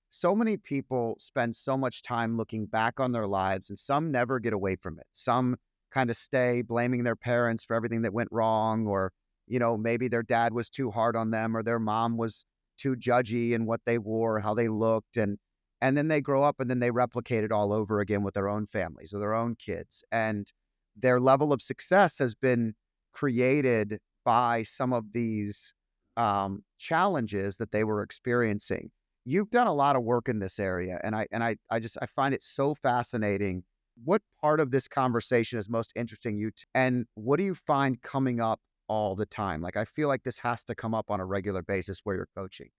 so many people spend so much time looking back on their lives, and some never get away from it. Some kind of stay blaming their parents for everything that went wrong, or, maybe their dad was too hard on them, or their mom was too judgy in what they wore, how they looked. And then they grow up and then they replicate it all over again with their own families or their own kids. And their level of success has been created by some of these challenges that they were experiencing. You've done a lot of work in this area, and I find it so fascinating. What part of this conversation is most interesting and what do you find coming up all the time? Like, I feel like this has to come up on a regular basis where you're coaching.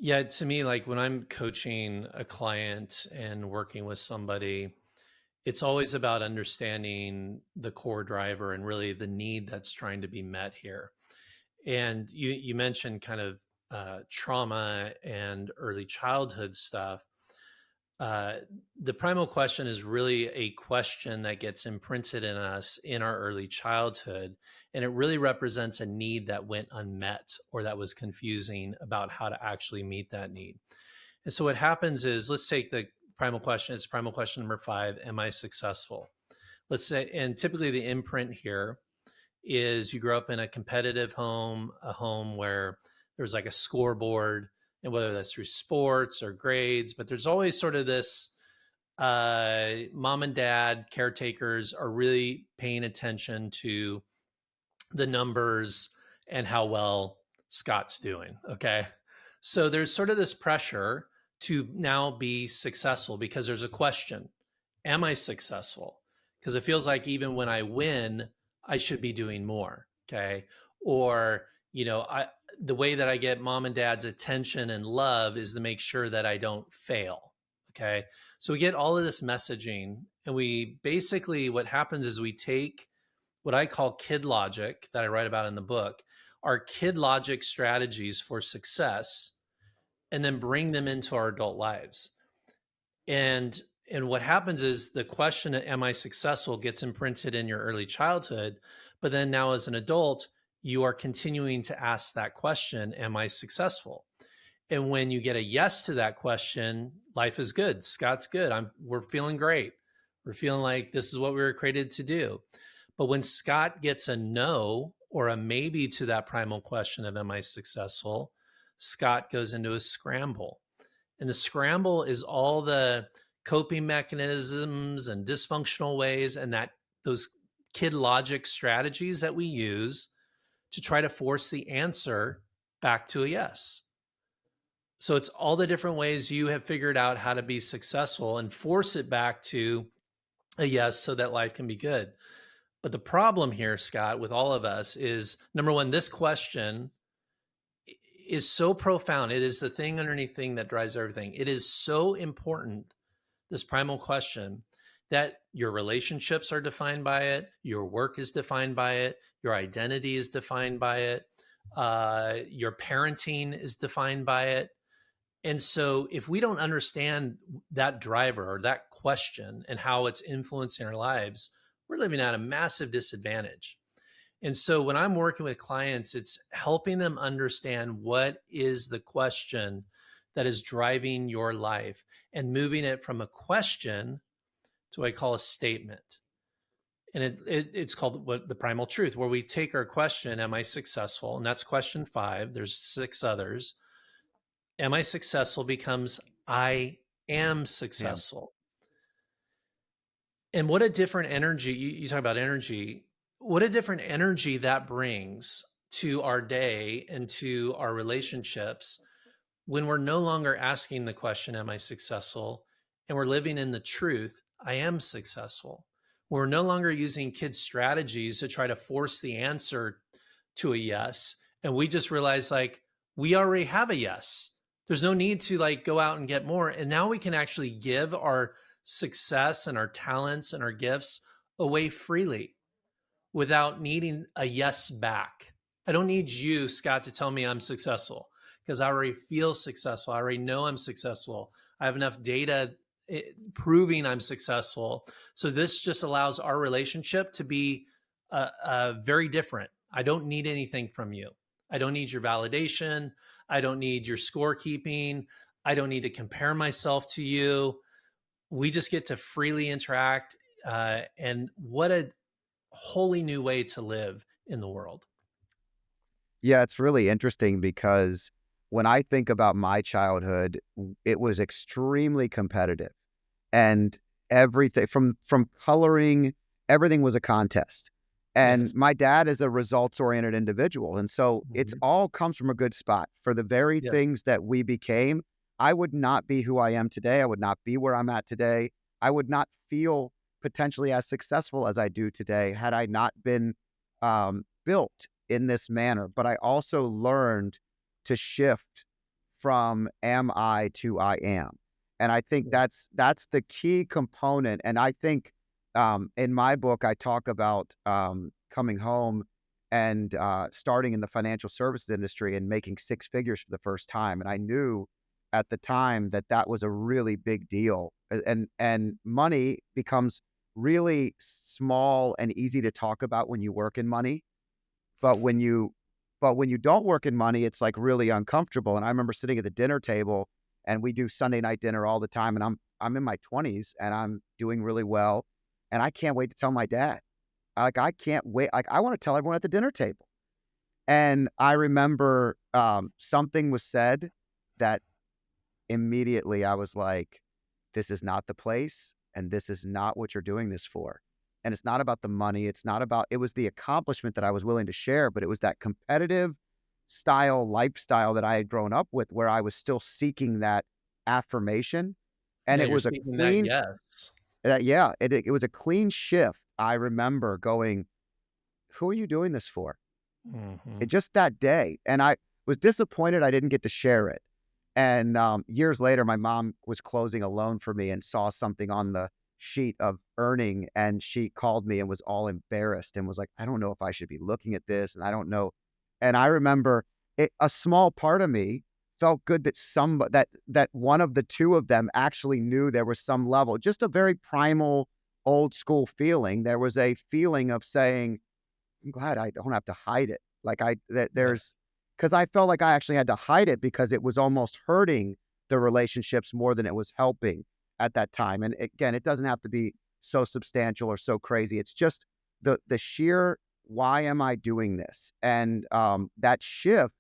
Yeah, to me, like when I'm coaching a client and working with somebody, it's always about understanding the core driver and really the need that's trying to be met here. And you mentioned kind of trauma and early childhood stuff. Uh, the primal question is really a question that gets imprinted in us in our early childhood. And it really represents a need that went unmet or that was confusing about how to actually meet that need. And so what happens is, let's take the primal question. It's primal question number 5. Am I successful? Let's say, and typically the imprint here is you grow up in a competitive home, a home where there's like a scoreboard, and whether that's through sports or grades, but there's always sort of this mom and dad caretakers are really paying attention to the numbers and how well Scott's doing. Okay. So there's sort of this pressure to now be successful because there's a question. Am I successful? Because it feels like even when I win, I should be doing more. Okay. Or, the way that I get mom and dad's attention and love is to make sure that I don't fail. Okay. So we get all of this messaging, and we basically, what happens is we take what I call kid logic that I write about in the book, are kid logic strategies for success, and then bring them into our adult lives. And what happens is the question, am I successful, gets imprinted in your early childhood, but then now as an adult, you are continuing to ask that question, am I successful? And when you get a yes to that question, life is good. Scott's good. We're feeling great. We're feeling like this is what we were created to do. But when Scott gets a no or a maybe to that primal question of am I successful, Scott goes into a scramble. And the scramble is all the coping mechanisms and dysfunctional ways and that those kid logic strategies that we use to try to force the answer back to a yes. So it's all the different ways you have figured out how to be successful and force it back to a yes so that life can be good. But the problem here, Scott, with all of us is, number one, this question is so profound. It is the thing underneath thing that drives everything. It is so important, this primal question, that your relationships are defined by it, your work is defined by it, your identity is defined by it, your parenting is defined by it. And so if we don't understand that driver or that question and how it's influencing our lives, we're living at a massive disadvantage. And so when I'm working with clients, it's helping them understand what is the question that is driving your life and moving it from a question to what I call a statement. And it's called the primal truth, where we take our question, am I successful? And that's question 5. There's 6 others. Am I successful becomes I am Yeah. successful. And what a different energy, you talk about energy, what a different energy that brings to our day and to our relationships when we're no longer asking the question, am I successful? And we're living in the truth, I am successful. We're no longer using kids' strategies to try to force the answer to a yes. And we just realize like, we already have a yes. There's no need to like go out and get more. And now we can actually give our success and our talents and our gifts away freely without needing a yes back. I don't need you, Scott, to tell me I'm successful because I already feel successful. I already know I'm successful. I have enough data proving I'm successful. So this just allows our relationship to be very different. I don't need anything from you. I don't need your validation. I don't need your scorekeeping. I don't need to compare myself to you. We just get to freely interact. And what a wholly new way to live in the world. Yeah, it's really interesting because when I think about my childhood, it was extremely competitive. And everything from coloring, everything was a contest. And Yes. my dad is a results oriented individual, and so it's Mhm. all comes from a good spot. For the very Yes. things that we became, I would not be who I am today. I would not be where I'm at today. I would not feel potentially as successful as I do today had I not been built in this manner. But I also learned to shift from am I to I am. And I think Yeah. that's the key component. And I think in my book, I talk about coming home and starting in the financial services industry and making six figures for the first time. And I knew at the time that that was a really big deal. And money becomes really small and easy to talk about when you work in money, but when you don't work in money, it's, like, really uncomfortable, and I remember sitting at the dinner table, and we do Sunday night dinner all the time, and I'm in my 20s, and I'm doing really well, and I can't wait to tell my dad. I can't wait, like, I wanna tell everyone at the dinner table, and I remember, something was said that immediately I was like, "This is not the place, and this is not what you're doing this for." And it's not about the money, it's not about it was the accomplishment that I was willing to share, but it was that competitive style lifestyle that I had grown up with where I was still seeking that affirmation, and Yeah. it You're was a speaking that. clean Yes. yeah, it was a clean shift. I remember going, "Who are you doing this for?" It Hmm. just that day, and I was disappointed I didn't get to share it. And, years later, my mom was closing a loan for me and saw something on the sheet of earning, and she called me and was all embarrassed and was like, "I don't know if I should be looking at this, and I don't know." And I remember a small part of me felt good that that one of the 2 of them actually knew there was some level, just a very primal, old school feeling. There was a feeling of saying, I'm glad I don't have to hide it. Like I that Yes. there's because I felt like I actually had to hide it because it was almost hurting the relationships more than it was helping at that time. And again, it doesn't have to be so substantial or so crazy. It's just the sheer why am I doing this? And that shift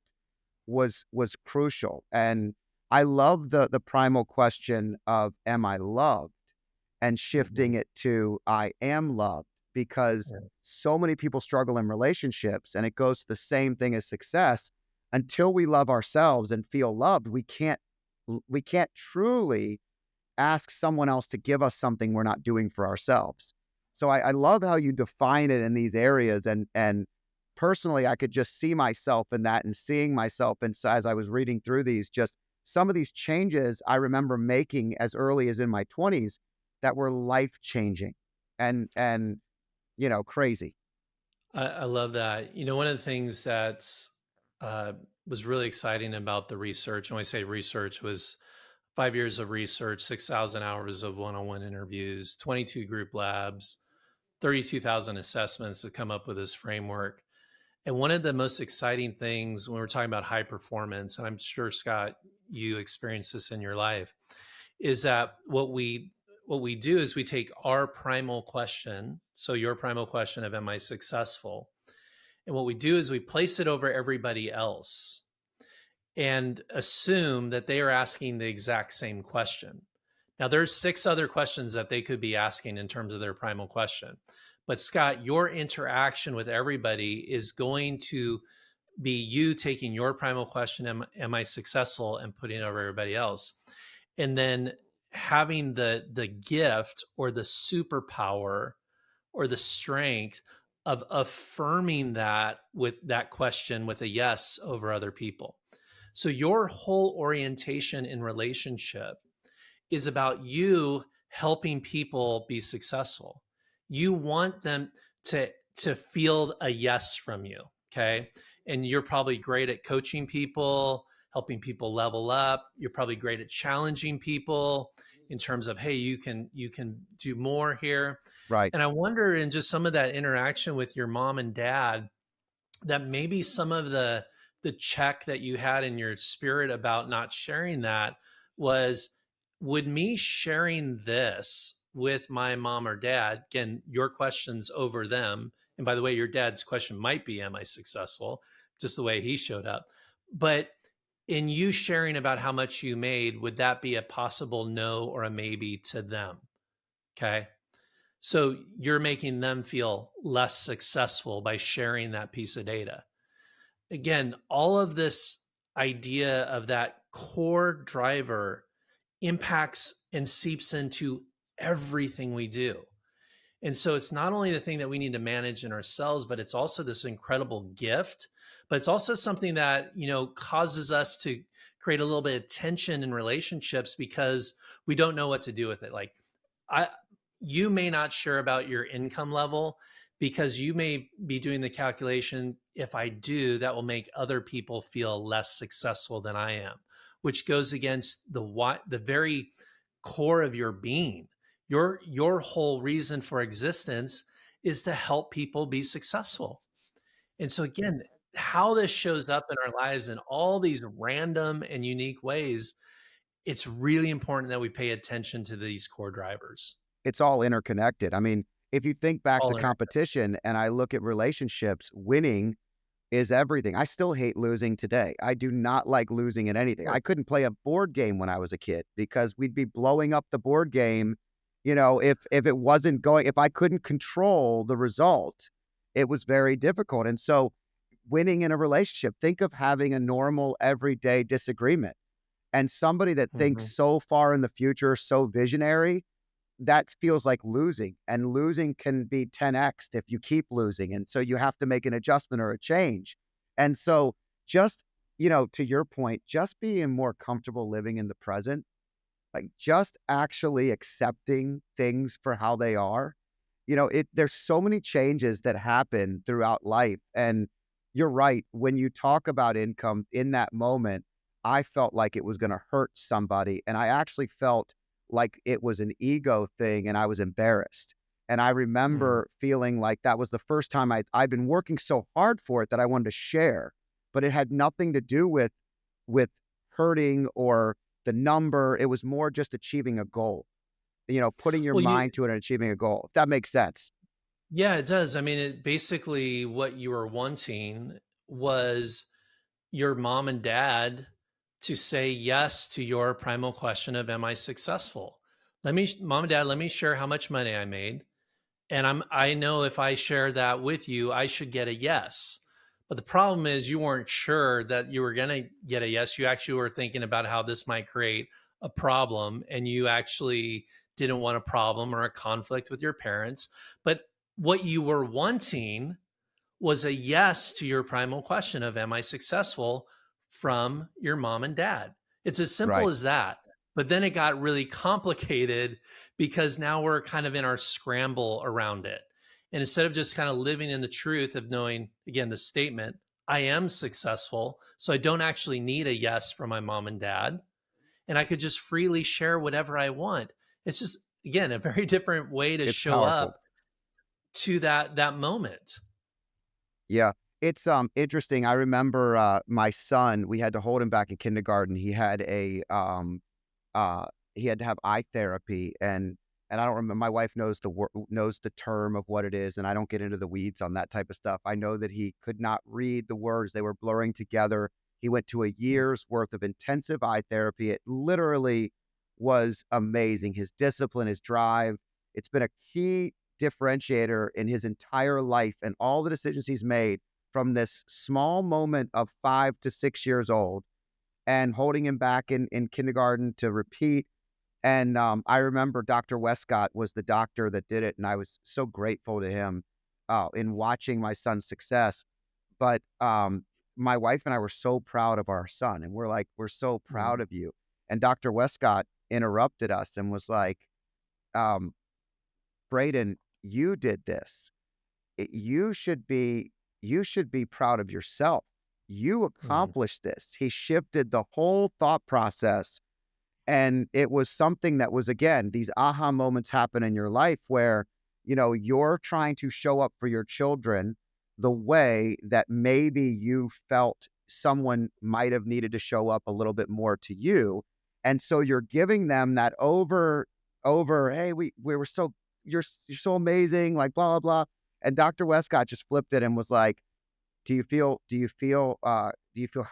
was crucial. And I love the primal question of am I loved? And Hmm. shifting it to I am loved because Yes. so many people struggle in relationships and it goes to the same thing as success. Until we love ourselves and feel loved, we can't truly ask someone else to give us something we're not doing for ourselves. So I love how you define it in these areas. And personally, I could just see myself in that and seeing myself. And so as I was reading through these, just some of these changes I remember making as early as in my 20s that were life changing and crazy. I love that. One of the things that's uh, was really exciting about the research, and when I say research, was 5 years of research, 6,000 hours of one-on-one interviews, 22 group labs, 32,000 assessments to come up with this framework. And one of the most exciting things when we're talking about high performance, and I'm sure Scott, you experienced this in your life, is that what we do is we take our primal question, so your primal question of am I successful? And what we do is we place it over everybody else and assume that they are asking the exact same question. Now, there's six other questions that they could be asking in terms of their primal question. But Scott, your interaction with everybody is going to be you taking your primal question, am I successful, and putting it over everybody else. And then having the gift or the superpower or the strength of affirming that with that question with a yes over other people. So your whole orientation in relationship is about you helping people be successful. You want them to feel a yes from you, okay? And you're probably great at coaching people, helping people level up. You're probably great at challenging people in terms of, hey, you can do more here. Right. And I wonder in just some of that interaction with your mom and dad that maybe some of the check that you had in your spirit about not sharing that was, would me sharing this with my mom or dad, again, your questions over them. And by the way, your dad's question might be, am I successful? Just the way he showed up. But in you sharing about how much you made, would that be a possible no or a maybe to them? Okay. So you're making them feel less successful by sharing that piece of data. Again, all of this idea of that core driver impacts and seeps into everything we do. And so it's not only the thing that we need to manage in ourselves, but it's also this incredible gift. But it's also something that, causes us to create a little bit of tension in relationships because we don't know what to do with it. Like, I you may not share about your income level because you may be doing the calculation, if I do, that will make other people feel less successful than I am, which goes against the very core of your being. Your whole reason for existence is to help people be successful. And so again, how this shows up in our lives in all these random and unique ways, it's really important that we pay attention to these core drivers. It's all interconnected. I mean, if you think back to All in it. competition and I look at relationships, winning is everything. I still hate losing today. I do not like losing at anything. Sure. I couldn't play a board game when I was a kid because we'd be blowing up the board game. If it wasn't going, if I couldn't control the result, it was very difficult. And so winning in a relationship, think of having a normal everyday disagreement and somebody that thinks Mhm. so far in the future, so visionary, that feels like losing, and losing can be 10x if you keep losing. And so you have to make an adjustment or a change. And so just, to your point, just being more comfortable living in the present, like just actually accepting things for how they are. There's so many changes that happen throughout life. And you're right. When you talk about income in that moment, I felt like it was going to hurt somebody. And I actually felt like it was an ego thing and I was embarrassed. And I Mm. remember feeling like that was the first time I'd been working so hard for it that I wanted to share, but it had nothing to do with hurting or the number. It was more just achieving a goal, putting your Well, mind to it and achieving a goal, if that makes sense. yeah, it does. I mean, it basically what you were wanting was your mom and dad to say yes to your primal question of, am I successful? Mom and dad, let me share how much money I made. And I know if I share that with you, I should get a yes. But the problem is you weren't sure that you were going to get a yes. You actually were thinking about how this might create a problem, and you actually didn't want a problem or a conflict with your parents. But what you were wanting was a yes to your primal question of, am I successful, from your mom and dad. It's as simple Right. as that. But then it got really complicated because now we're kind of in our scramble around it. And instead of just kind of living in the truth of knowing, again, the statement, I am successful, so I don't actually need a yes from my mom and dad, and I could just freely share whatever I want. It's just, again, a very different way to It's show powerful. up to that moment. Yeah. It's interesting. I remember my son, we had to hold him back in kindergarten. Uh he had to have eye therapy, and I don't remember, my wife knows the term of what it is, and I don't get into the weeds on that type of stuff. I know that he could not read the words. They were blurring together. He went to a year's worth of intensive eye therapy. It literally was amazing. His discipline, his drive, it's been a key differentiator in his entire life and all the decisions he's made from this small moment of 5 to 6 years old and holding him back in kindergarten to repeat. And I remember Dr. Westcott was the doctor that did it, and I was so grateful to him in watching my son's success. But my wife and I were so proud of our son, and we're like, we're so Mm, proud of you. And Dr. Westcott interrupted us and was like, um, Braden, you did this. You should be proud of yourself. You mm. accomplished this. He shifted the whole thought process. And it was something that was, again, these aha moments happen in your life where, you're trying to show up for your children the way that maybe you felt someone might have needed to show up a little bit more to you. And so you're giving them that over, "Hey, we were so you're so amazing," like, blah, blah, blah. And Dr. Westcott just flipped it and was like, do you feel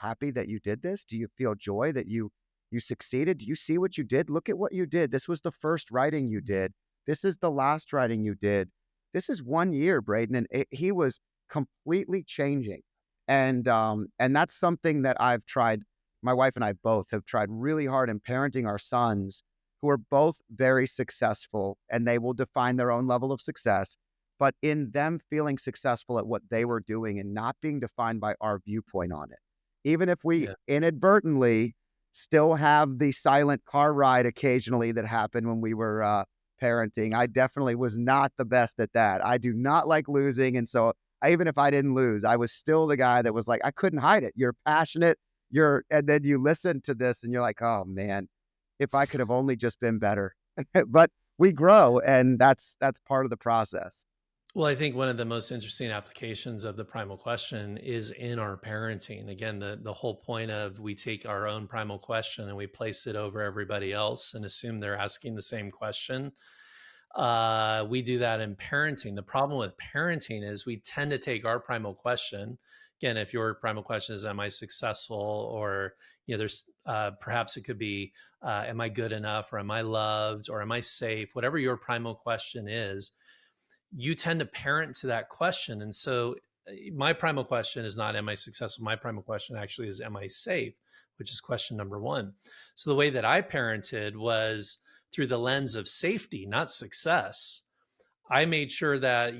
happy that you did this? Do you feel joy that you succeeded? Do you see what you did? Look at what you did. This was the first writing you did. This is the last writing you did. This is 1 year, Braden, and he was completely changing. And that's something that I've tried my wife and I both have tried really hard in parenting our sons, who are both very successful, and they will define their own level of success, but in them feeling successful at what they were doing and not being defined by our viewpoint on it. Even if we Yeah. inadvertently still have the silent car ride occasionally that happened when we were parenting, I definitely was not the best at that. I do not like losing. And so even if I didn't lose, I was still the guy that was like, I couldn't hide it. You're passionate. And then you listen to this and you're like, oh man, if I could have only just been better. But we grow, and that's part of the process. Well, I think one of the most interesting applications of the primal question is in our parenting. Again, the whole point of we take our own primal question and we place it over everybody else and assume they're asking the same question. We do that in parenting. The problem with parenting is we tend to take our primal question. Again, if your primal question is, "Am I successful?" or there's perhaps it could be, "Am I good enough?" or "Am I loved?" or "Am I safe?" Whatever your primal question is, you tend to parent to that question. And so my primal question is not, am I successful? My primal question actually is, am I safe? Which is question number one. So the way that I parented was through the lens of safety, not success. I made sure that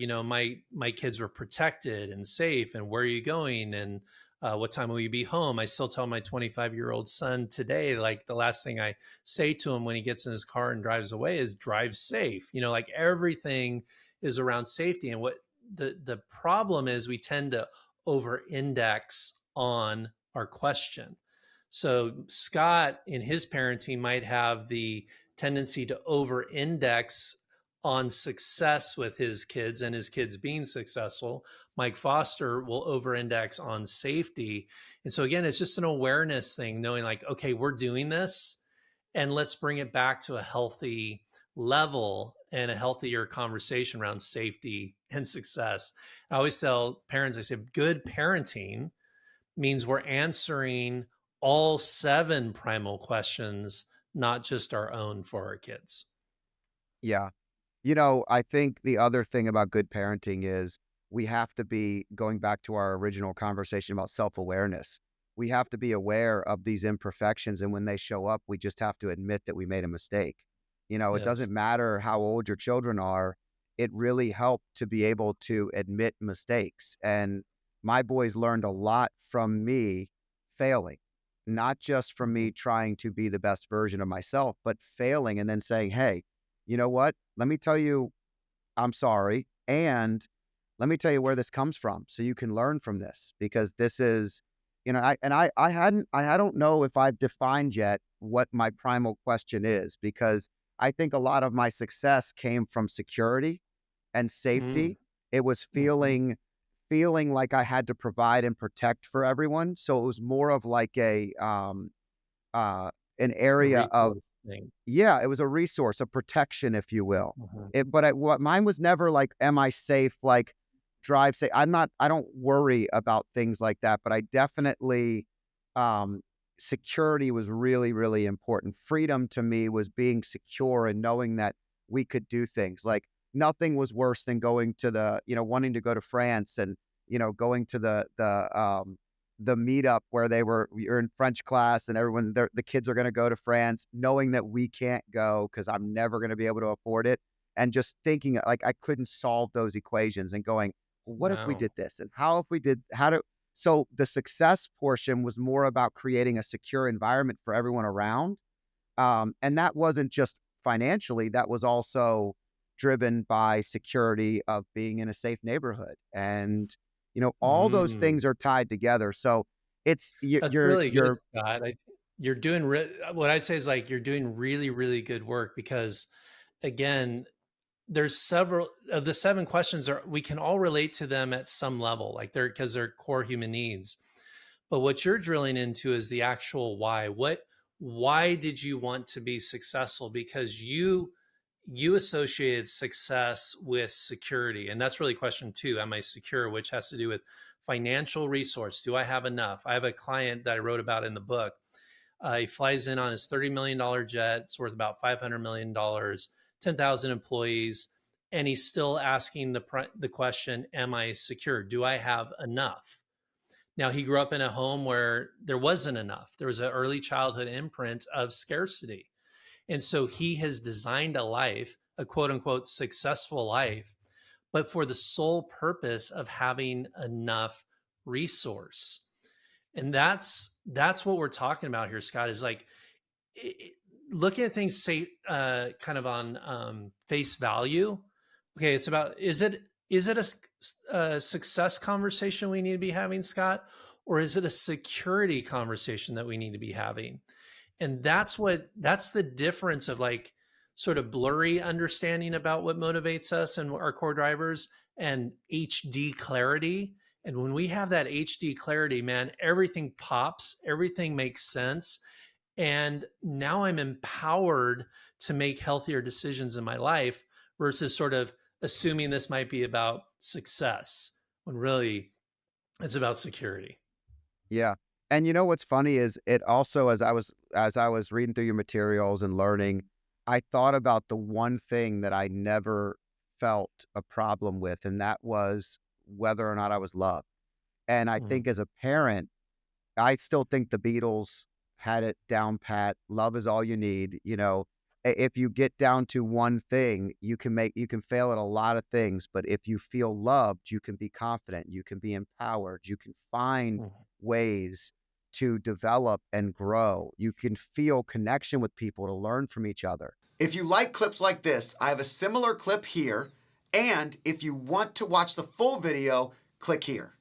my kids were protected and safe. And where are you going? And what time will you be home? I still tell my 25-year-old son today, like the last thing I say to him when he gets in his car and drives away is drive safe. Like everything is around safety. And what the problem is, we tend to over index on our question. So Scott in his parenting might have the tendency to over index on success with his kids and his kids being successful. Mike Foster will over index on safety. And so, again, it's just an awareness thing, knowing like, okay, we're doing this and let's bring it back to a healthy level and a healthier conversation around safety and success. I always tell parents, I say, good parenting means we're answering all seven primal questions, not just our own for our kids. Yeah. I think the other thing about good parenting is we have to be going back to our original conversation about self-awareness. We have to be aware of these imperfections. And when they show up, we just have to admit that we made a mistake. It Yes. doesn't matter how old your children are. It really helped to be able to admit mistakes. And my boys learned a lot from me failing, not just from Mhm. me trying to be the best version of myself, but failing and then saying, hey, you know what? Let me tell you, I'm sorry. And let me tell you where this comes from so you can learn from this because this is, I don't know if I've defined yet what my primal question is because I think a lot of my success came from security and Mm. safety. It was Mhm. feeling like I had to provide and protect for everyone. So it was more of like uh, an A area of resource thing. yeah, it was a resource, a protection, if you will. Mhm. What mine was never like, am I safe? Like, drive safe. I don't worry about things like that, but I definitely, um, security was really, really important. Freedom to me was being secure and knowing that we could do things. Like, nothing was worse than going to wanting to go to France and, going to the meetup where you're in French class and the kids are going to go to France, knowing that we can't go because I'm never going to be able to afford it, and just thinking like I couldn't solve those equations and going, well, what if we Wow. did this and how if we did how do so the success portion was more about creating a secure environment for everyone around, and that wasn't just financially, that was also driven by security of being in a safe neighborhood. And, all those Mm. things are tied together. So it's That's really good, Scott. You're doing what I'd say is like you're doing really, really good work because, again, there's several of the seven questions are we can all relate to them at some level, like they're core human needs. But what you're drilling into is the actual why. why did you want to be successful? Because you associated success with security. And that's really question two. Am I secure? Which has to do with financial resource. Do I have enough? I have a client that I wrote about in the book. He flies in on his $30 million jet. It's worth about $500 million, 10,000 employees. And he's still asking the question, am I secure? Do I have enough? Now, he grew up in a home where there wasn't enough. There was an early childhood imprint of scarcity. And so he has designed a life, a quote unquote successful life, but for the sole purpose of having enough resource. And that's what we're talking about here, Scott, is like looking at things, say, kind of on face value. Okay, it's about, is it a success conversation we need to be having, Scott, or is it a security conversation that we need to be having? And that's the difference of like sort of blurry understanding about what motivates us and our core drivers, and HD clarity. And when we have that HD clarity, man, everything pops, everything makes sense. And now I'm empowered to make healthier decisions in my life versus sort of assuming this might be about success when really it's about security. Yeah. And you know what's funny is it also, as I was reading through your materials and learning, I thought about the one thing that I never felt a problem with, and that was whether or not I was loved. And I Mhm. think as a parent, I still think the Beatles had it down pat. Love is all you need. If you get down to one thing, you can fail at a lot of things, but if you feel loved, you can be confident, you can be empowered, you can find Mhm. ways to develop and grow. You can feel connection with people to learn from each other. If you like clips like this, I have a similar clip here. And if you want to watch the full video, click here.